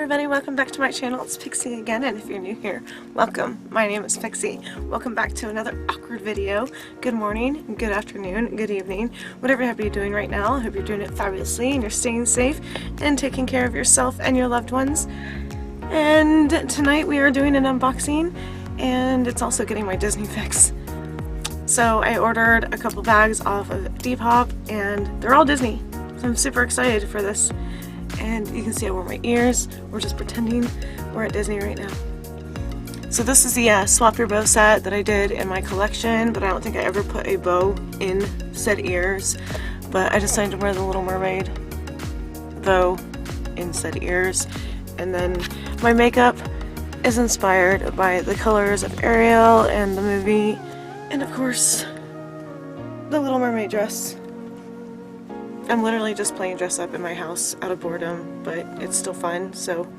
everybody, welcome back to my channel. It's Pixi again, and if you're new here, welcome. My name is Pixi. Welcome back to another awkward video. Good morning, good afternoon, good evening, whatever you happen to be doing right now. I hope you're doing it fabulously and you're staying safe and taking care of yourself and your loved ones. And tonight we are doing an unboxing, and it's also getting my Disney fix. So I ordered a couple bags off of Depop, and they're all Disney. So I'm super excited for this. And you can see I wore my ears. We're just pretending we're at Disney right now. So this is the swap your bow set that I did in my collection, but I don't think I ever put a bow in said ears. But I decided to wear the Little Mermaid bow in said ears. And then my makeup is inspired by the colors of Ariel and the movie, and of course the Little Mermaid dress. I'm literally just playing dress up in my house out of boredom, but it's still fun. So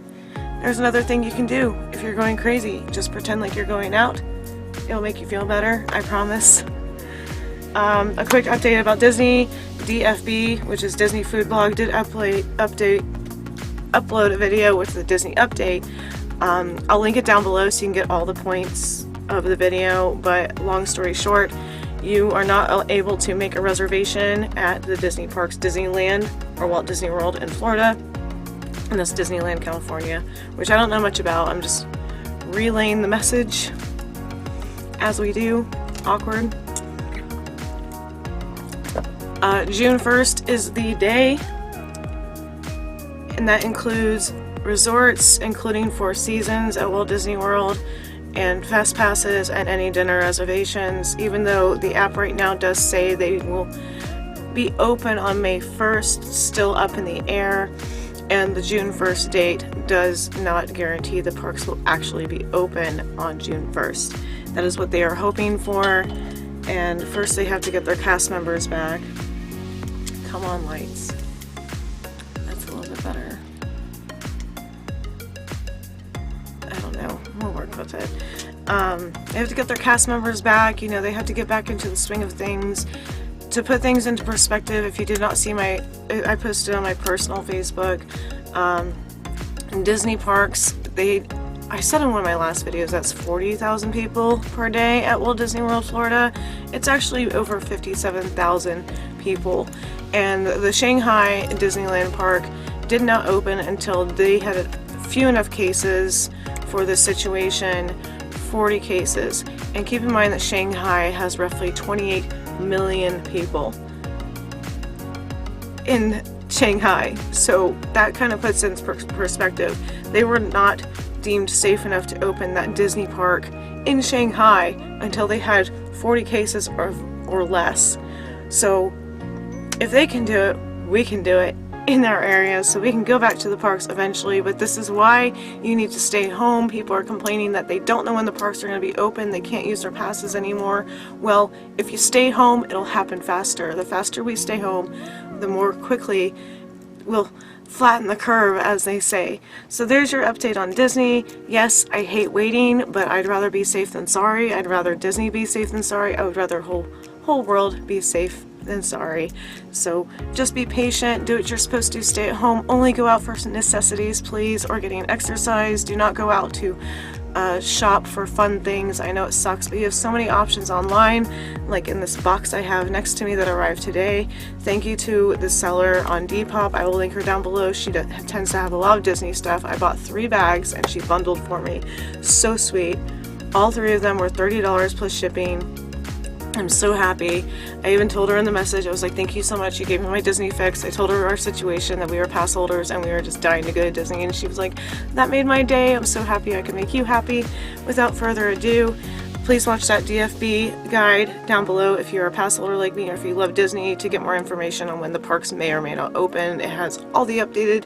there's another thing you can do if you're going crazy. Just pretend like you're going out. It'll make you feel better, I promise. A quick update about Disney. DFB, which is Disney Food Blog, did upload a video with the Disney update. I'll link it down below so you can get all the points of the video, but long story short, you are not able to make a reservation at the Disney parks, Disneyland or Walt Disney World in Florida, and that's Disneyland, California, which I don't know much about. I'm just relaying the message as we do. Awkward. June 1st is the day, and that includes resorts, including Four Seasons at Walt Disney World, and fast passes and any dinner reservations, even though the app right now does say they will be open on May 1st, still up in the air, and the June 1st date does not guarantee the parks will actually be open on June 1st. That is what they are hoping for, and first they have to get their cast members back. Come on, lights. That's a little bit better. I don't know, we'll work with it. They have to get their cast members back, you know, they have to get back into the swing of things. To put things into perspective, if you did not see I posted on my personal Facebook, in Disney parks, I said in one of my last videos that's 40,000 people per day at Walt Disney World, Florida. It's actually over 57,000 people. And the Shanghai Disneyland park did not open until they had a few enough cases for this situation, 40 cases. And keep in mind that Shanghai has roughly 28 million people in Shanghai. So that kind of puts in perspective. They were not deemed safe enough to open that Disney park in Shanghai until they had 40 cases or less. So if they can do it, we can do it in our areas, so we can go back to the parks eventually. But this is why you need to stay home. People are complaining that they don't know when the parks are going to be open, they can't use their passes anymore. Well, if you stay home, it'll happen faster. The faster we stay home, the more quickly we'll flatten the curve, as they say. So there's your update on Disney. Yes, I hate waiting, but I'd rather be safe than sorry. I'd rather Disney be safe than sorry. I would rather whole world be safe than sorry. So just be patient, do what you're supposed to, stay at home, only go out for necessities, please, or getting exercise. Do not go out to shop for fun things. I know it sucks, but you have so many options online, like in this box I have next to me that arrived today. Thank you to the seller on Depop. I will link her down below. She tends to have a lot of Disney stuff. I bought 3 bags and she bundled for me. So sweet. All 3 of them were $30 plus shipping. I'm so happy. I even told her in the message, I was like, thank you so much, you gave me my Disney fix. I told her our situation, that we were pass holders and we were just dying to go to Disney, and she was like, that made my day. I'm so happy I could make you happy. Without further ado, please watch that DFB guide down below if you're a pass holder like me, or if you love Disney, to get more information on when the parks may or may not open. It has all the updated.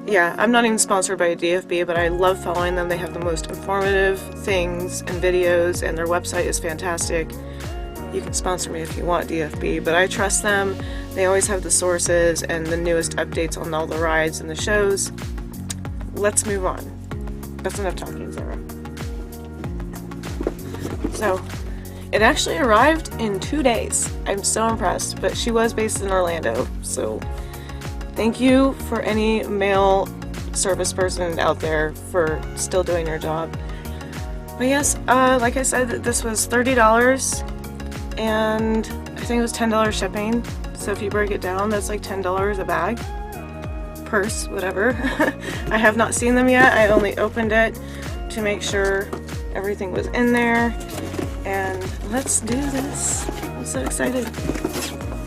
Yeah, I'm not even sponsored by DFB, but I love following them. They have the most informative things and videos, and their website is fantastic. You can sponsor me if you want, DFB, but I trust them. They always have the sources and the newest updates on all the rides and the shows. Let's move on. That's enough talking, Sarah. So, it actually arrived in 2 days. I'm so impressed, but she was based in Orlando, so thank you for any mail service person out there for still doing their job. But yes, like I said, this was $30 and I think it was $10 shipping. So if you break it down, that's like $10 a bag, purse, whatever. I have not seen them yet. I only opened it to make sure everything was in there. And let's do this. I'm so excited.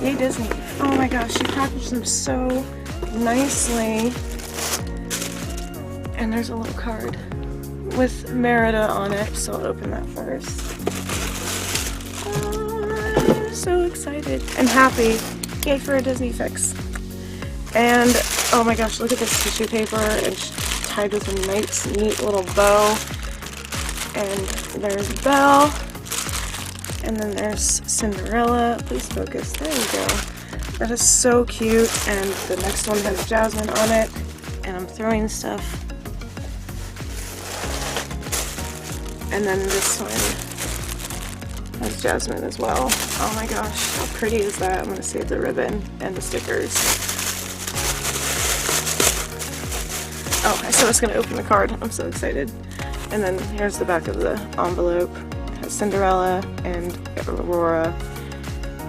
Yay, Disney. Oh my gosh, she packaged them so nicely. And there's a little card with Merida on it, so I'll open that first. Oh, I'm so excited and happy. Yay for a Disney fix. And oh my gosh, look at this tissue paper, and tied with a nice, neat little bow. And there's Belle. And then there's Cinderella. Please focus. There we go. That is so cute. And the next one has Jasmine on it. And I'm throwing stuff. And then this one has Jasmine as well. Oh my gosh, how pretty is that? I'm going to save the ribbon and the stickers. Oh, I said I was going to open the card. I'm so excited. And then here's the back of the envelope. It has Cinderella and Aurora.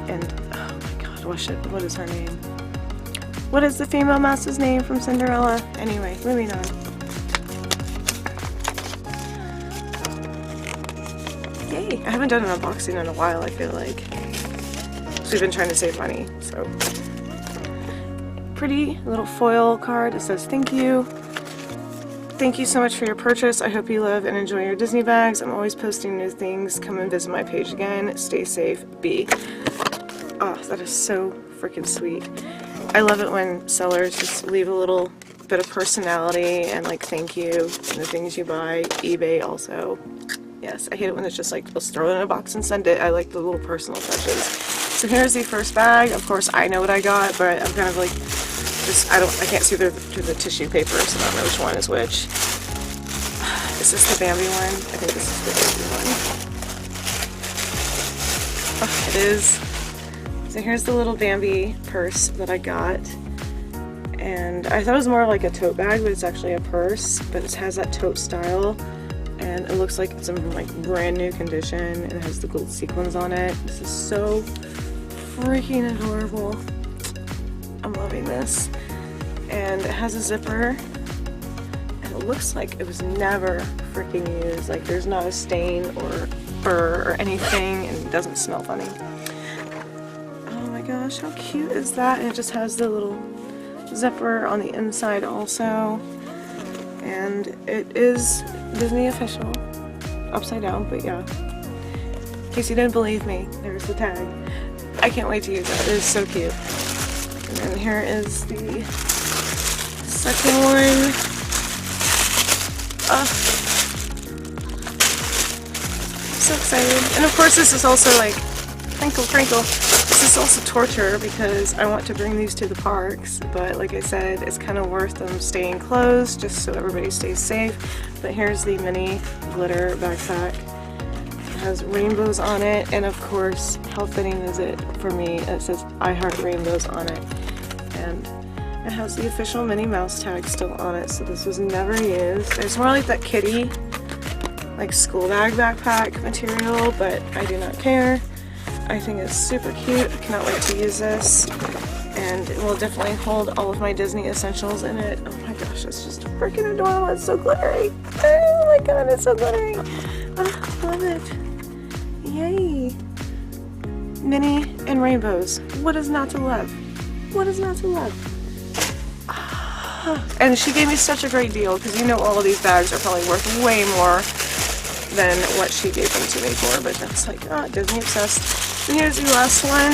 And oh my god, what is her name? What is the female mouse's name from Cinderella? Anyway, moving on. Yay! I haven't done an unboxing in a while, I feel like. So we've been trying to save money, so. Pretty little foil card. It says thank you. Thank you so much for your purchase. I hope you love and enjoy your Disney bags. I'm always posting new things. Come and visit my page again. Stay safe. B. Oh, that is so freaking sweet. I love it when sellers just leave a little bit of personality and like thank you and the things you buy. eBay also. Yes, I hate it when it's just like, let's throw it in a box and send it. I like the little personal touches. So here's the first bag. Of course, I know what I got, but I'm kind of like, just, I can't see through the tissue paper, so I don't know which one is which. Is this the Bambi one? I think this is the Bambi one. Oh, it is. So here's the little Bambi purse that I got. And I thought it was more like a tote bag, but it's actually a purse. But it has that tote style. And it looks like it's in like brand new condition. And it has the gold sequins on it. This is so freaking adorable. I'm loving this. And it has a zipper. And it looks like it was never freaking used. Like there's not a stain or fur or anything. And it doesn't smell funny. Oh my gosh, how cute is that? And it just has the little zipper on the inside also. And it is Disney official. Upside down, but yeah. In case you didn't believe me, there's the tag. I can't wait to use it. It is so cute. And then here is the second one. I'm so excited. And of course this is also like, crinkle, crinkle. This is also torture because I want to bring these to the parks, but like I said, it's kind of worth them staying closed just so everybody stays safe. But here's the mini glitter backpack. It has rainbows on it, and of course, how fitting is it for me? It says I Heart Rainbows on it. And it has the official Minnie Mouse tag still on it, so this was never used. It's more like that kitty, like school bag backpack material, but I do not care. I think it's super cute. I cannot wait to use this. And it will definitely hold all of my Disney essentials in it. Oh my gosh, it's just freaking adorable. It's so glittery. Oh my god, it's so glittery. Oh, I love it. Yay. Minnie and rainbows. What is not to love? What is not to love? And she gave me such a great deal because you know all of these bags are probably worth way more than what she gave them to me for, but that's like, Disney obsessed. And here's the last one.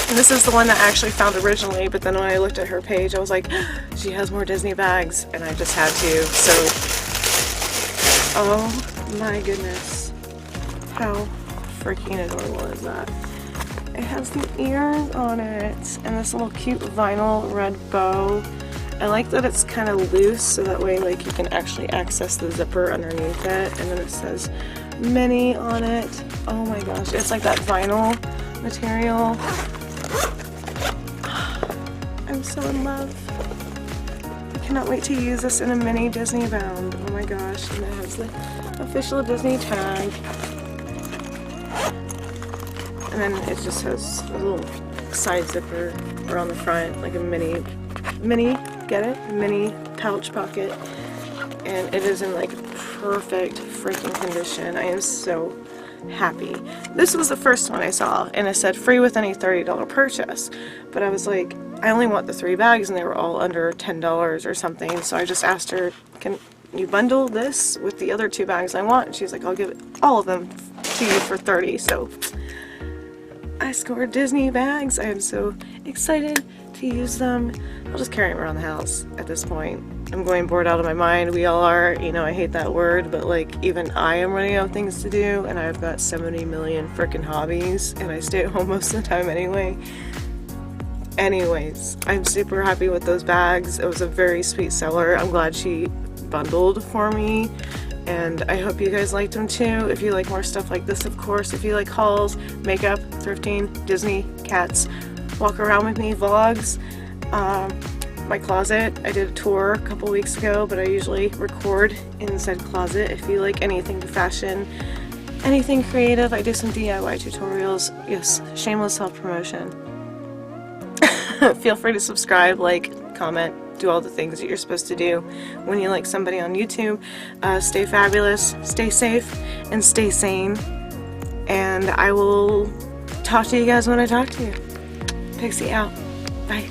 And this is the one that I actually found originally, but then when I looked at her page, I was like, she has more Disney bags, and I just had to. So, oh my goodness. How freaking adorable is that? It has the ears on it, and this little cute vinyl red bow. I like that it's kind of loose, so that way like you can actually access the zipper underneath it, and then it says Minnie on it. Oh my gosh, it's like that vinyl material. I'm so in love. The cannot wait to use this in a mini Disney bound. Oh my gosh, and it has the official Disney tag. And then it just has a little side zipper around the front, like a mini, get it? Mini pouch pocket. And it is in like perfect freaking condition. I am so happy. This was the first one I saw, and it said free with any $30 purchase. But I was like, I only want the 3 bags, and they were all under $10 or something. So I just asked her, can you bundle this with the other 2 bags I want? And she's like, I'll give all of them to you for $30. So I scored Disney bags. I am so excited to use them. I'll just carry them around the house at this point. I'm going bored out of my mind. We all are. You know, I hate that word, but like even I am running out of things to do, and I've got 70 million freaking hobbies, and I stay at home most of the time anyway. Anyways, I'm super happy with those bags. It was a very sweet seller. I'm glad she bundled for me. And I hope you guys liked them too. If you like more stuff like this, of course. If you like hauls, makeup, thrifting, Disney, cats, walk around with me, vlogs, my closet. I did a tour a couple weeks ago, but I usually record in said closet. If you like anything to fashion, anything creative, I do some DIY tutorials. Yes, shameless self-promotion. Feel free to subscribe, like, comment, do all the things that you're supposed to do when you like somebody on YouTube. Stay fabulous, stay safe, and stay sane. And I will talk to you guys when I talk to you. Pixi out. Bye.